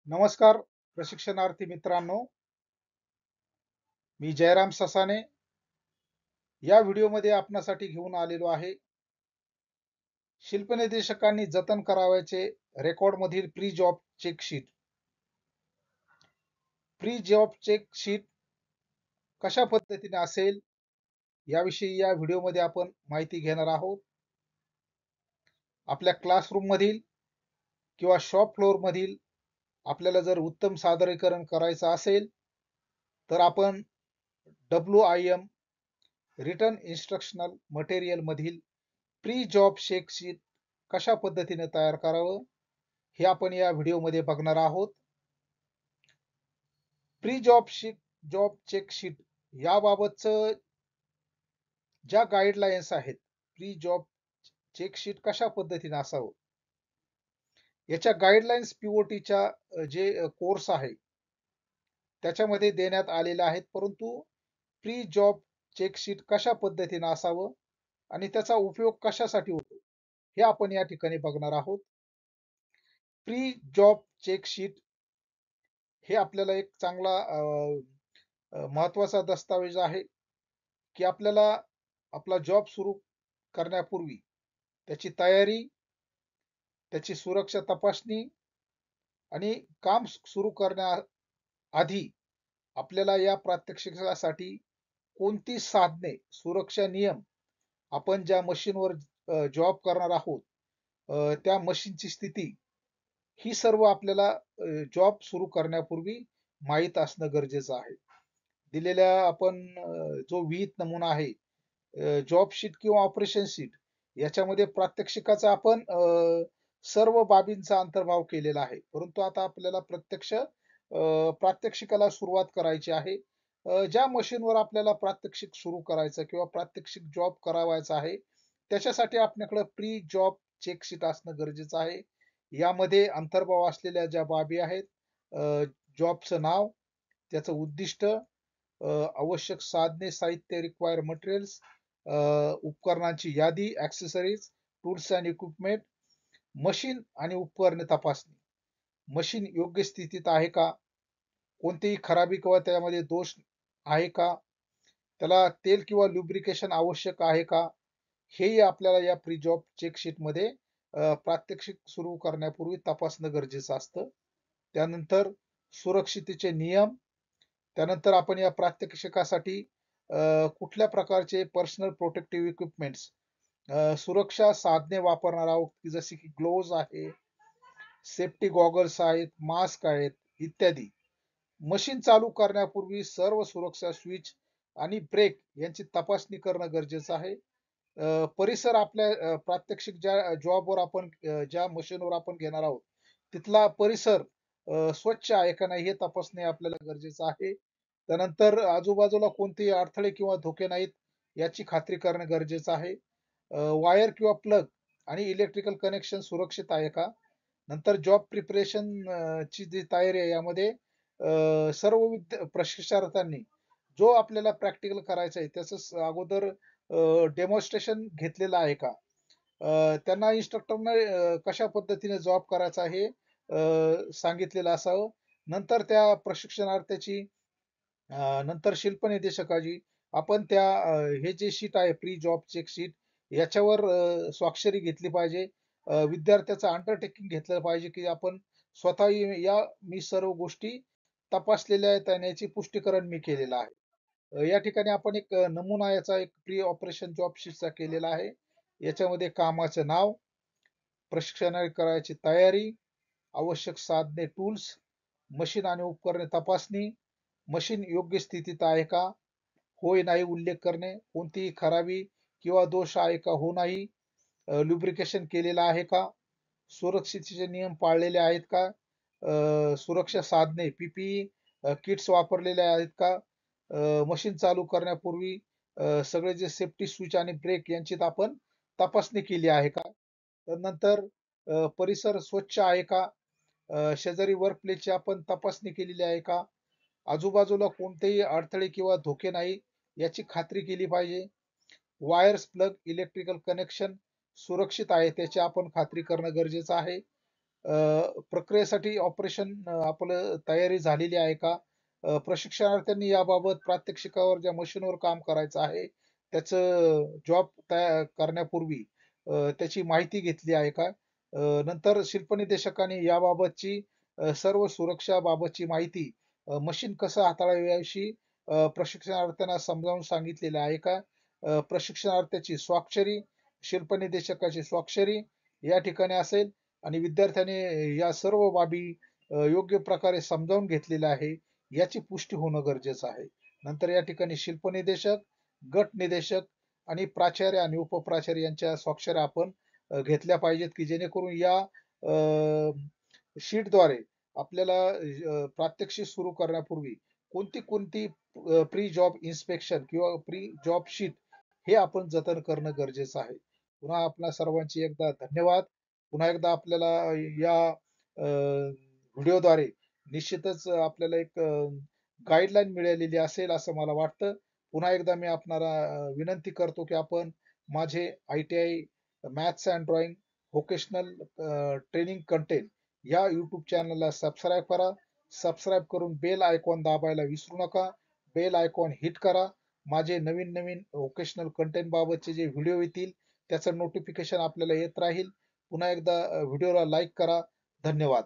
नमस्कार प्रशिक्षणार्थी मित्रांनो, मी जयराम ससाने या व्हिडिओमध्ये आपणासाठी घेऊन आलेलो आहे. शिल्पनिर्देशकांनी जतन करावयाचे रेकॉर्डमधील pre job check sheet. Pre job check sheet कशा पद्धतीने असेल याविषयी या व्हिडिओमध्ये आपण माहिती घेणार आहोत. आपल्या क्लासरूम मधील किंवा शॉप फ्लोअर मधील आपल्याला जर उत्तम सादरीकरण करायचं असेल तर आपण WIM रिटर्न इन्स्ट्रक्शनल मटेरियल मधील प्री जॉब चेक शीट कशा पद्धतीने तयार करावं हे आपण या व्हिडिओमध्ये बघणार आहोत. प्री जॉब चेक शीट याबाबतचं ज्या गाईडलाईन्स आहेत, प्री जॉब चेक शीट कशा पद्धतीने असावं याच्या गाईडलाईन्स POTच्या जे कोर्स आहे त्याच्यामध्ये देण्यात आलेले आहेत. परंतु प्री जॉब चेक शीट कशा पद्धतीने असावं आणि त्याचा उपयोग कशासाठी होतो हे आपण या ठिकाणी बघणार आहोत. प्री जॉब चेक शीट हे आपल्याला एक चांगला महत्वाचा दस्तावेज आहे की आपल्याला आपला जॉब सुरू करण्यापूर्वी त्याची तयारी, त्याची सुरक्षा तपासणी आणि काम सुरू करण्याआधी आपल्याला या प्रात्यक्षिकासाठी कोणती साधने, सुरक्षा नियम, आपण ज्या मशीनवर जॉब करणार आहोत त्या मशीनची स्थिती, ही सर्व आपल्याला जॉब सुरू करण्यापूर्वी माहीत असणं गरजेचं आहे. दिलेल्या आपण जो विहित नमुना आहे, जॉब शीट किंवा ऑपरेशन शीट याच्यामध्ये प्रात्यक्षिकाचा आपण सर्व बाबींचा अंतर्भाव केलेला आहे. परंतु आता आपल्याला प्रत्यक्ष प्रात्यक्षिकाला सुरुवात करायची आहे. ज्या मशीनवर आपल्याला प्रात्यक्षिक सुरू करायचं किंवा प्रात्यक्षिक जॉब करावायचा आहे, त्याच्यासाठी आपल्याकडे प्री जॉब चेक शीट असणं गरजेचं आहे. यामध्ये अंतर्भाव असलेल्या ज्या बाबी आहेत, जॉबचं नाव, त्याचं उद्दिष्ट, आवश्यक साधने, साहित्य, रिक्वायर्ड मटेरियल्स, उपकरणांची यादी, accessories, tools and equipment, machine आणि उपकरणे तपासणी. मशीन योग्य स्थितीत आहे का? कोणतीही खराबी किंवा त्यामध्ये दोष आहे का? त्याला तेल किंवा लुब्रिकेशन आवश्यक आहे का? हेही आपल्याला या प्री जॉब चेक शीटमध्ये प्रात्यक्षिक सुरू करण्यापूर्वी तपासणं गरजेचं असतं. त्यानंतर सुरक्षिततेचे नियम, त्यानंतर आपण या प्रात्यक्षिकासाठी कुठल्या प्रकारचे पर्सनल प्रोटेक्टिव्ह इक्विपमेंट्स, सुरक्षा साधने वापरणार आहोत, की जसे की ग्लोव्ज आहे, सेफ्टी गॉगल्स आहेत, मास्क आहेत इत्यादी. मशीन चालू करण्यापूर्वी सर्व सुरक्षा स्विच आणि ब्रेक यांची तपासणी करणं गरजेचं आहे. परिसर आपल्या प्रात्यक्षिक ज्या जॉबवर आपण ज्या मशीनवर आपण घेणार आहोत, तिथला परिसर स्वच्छ आहे का नाही हे तपासणे आपल्याला गरजेचं आहे. त्यानंतर आजूबाजूला कोणतेही अडथळे किंवा धोके नाहीत याची खात्री करणं गरजेचं आहे. वायर किंवा प्लग आणि इलेक्ट्रिकल कनेक्शन सुरक्षित आहे का? नंतर जॉब प्रिपरेशन ची जी तयारी आहे यामध्ये सर्व प्रशिक्षणार्थ्यांनी जो आपल्याला प्रॅक्टिकल करायचं आहे त्याचं अगोदर डेमॉन्स्ट्रेशन घेतलेलं आहे का? त्यांना इन्स्ट्रक्टरने कशा पद्धतीने जॉब करायचा हे सांगितलेलं असावं. नंतर त्या प्रशिक्षणार्थ्याची नंतर शिल्पनिर्देशकाची आपण त्या हे जे शीट आहे प्री जॉब चेक शीट याच्यावर स्वाक्षरी घेतली पाहिजे. विद्यार्थ्याचं अंडरटेकिंग घेतलं पाहिजे, की आपण स्वतः या मी सर्व गोष्टी तपासलेल्या आहेत आणि याची पुष्टीकरण मी केलेलं आहे. या ठिकाणी आपण एक नमुना याचा एक प्री ऑपरेशन जॉब शीटचा केलेला आहे. याच्यामध्ये कामाचं नाव, प्रशिक्षण करायची तयारी, आवश्यक साधने, टूल्स, मशीन आणि उपकरणे तपासणी, मशीन योग्य स्थितीत आहे का? होय नाही उल्लेख करणे, कोणतीही खराबी किंवा दोष आहे का? हो नाही, लुब्रिकेशन केलेलं आहे का? सुरक्षिततेचे नियम पाळलेले आहेत का? सुरक्षा साधने PPE किट्स वापरलेले आहेत का? मशीन चालू करण्यापूर्वी सगळे जे सेफ्टी स्विच आणि ब्रेक यांची आपण तपासणी केली आहे का? नंतर परिसर स्वच्छ आहे का? शेजारी वर्क प्लेसची आपण तपासणी केलेली आहे का? आजूबाजूला कोणतेही अडथळे किंवा धोके नाही याची खात्री केली पाहिजे. वायर्स, प्लग, इलेक्ट्रिकल कनेक्शन सुरक्षित आहे त्याची आपण खात्री करणं गरजेचं आहे. प्रक्रियेसाठी ऑपरेशन आपलं तयारी झालेली आहे का? प्रशिक्षणार्थ्यांनी याबाबत प्रात्यक्षिकावर ज्या मशीनवर काम करायचं आहे, त्याचं जॉब करण्यापूर्वी त्याची माहिती घेतली आहे का? नंतर शिल्पनिदेशकाने याबाबतची सर्व सुरक्षाबाबतची माहिती मशीन कसं हाताळावी याविषयी प्रशिक्षणार्थ्यांना समजावून सांगितलेलं आहे का? प्रशिक्षणार्थ्याची स्वाक्षरी, शिल्पनिदेशकाची स्वाक्षरी या ठिकाणी असेल आणि विद्यार्थ्याने या सर्व बाबी योग्य प्रकारे समजावून घेतलेल्या आहे याची पुष्टी होणं गरजेचं आहे. नंतर या ठिकाणी शिल्पनिदेशक, गट निदेशक आणि प्राचार्य आणि उपप्राचार्य यांच्या स्वाक्षऱ्या आपण घेतल्या पाहिजेत की जेणेकरून या शीटद्वारे आपल्याला प्रात्यक्षिक सुरू करण्यापूर्वी कोणती कोणती प्री जॉब इन्स्पेक्शन किंवा प्री जॉब शीट हे आपण जतन करणं गरजेचं आहे. पुन्हा आपल्या सर्वांची एकदा धन्यवाद. पुन्हा एकदा आपल्याला या व्हिडिओद्वारे निश्चितच आपल्याला एक गाईडलाईन मिळालेली असेल असं मला वाटतं. पुन्हा एकदा मी आपणाला विनंती करतो की आपण माझे ITI maths and drawing vocational training content या YouTube चॅनलला सबस्क्राईब करा. सबस्क्राईब करून बेल आयकॉन दाबायला विसरू नका. बेल आयकॉन हिट करा. माझे नवीन नवीन व्होकेशनल कंटेंट बाबतचे जे व्हिडिओ येतील त्याचं नोटिफिकेशन आपल्याला येत राहील. पुन्हा एकदा व्हिडिओला लाईक करा. धन्यवाद.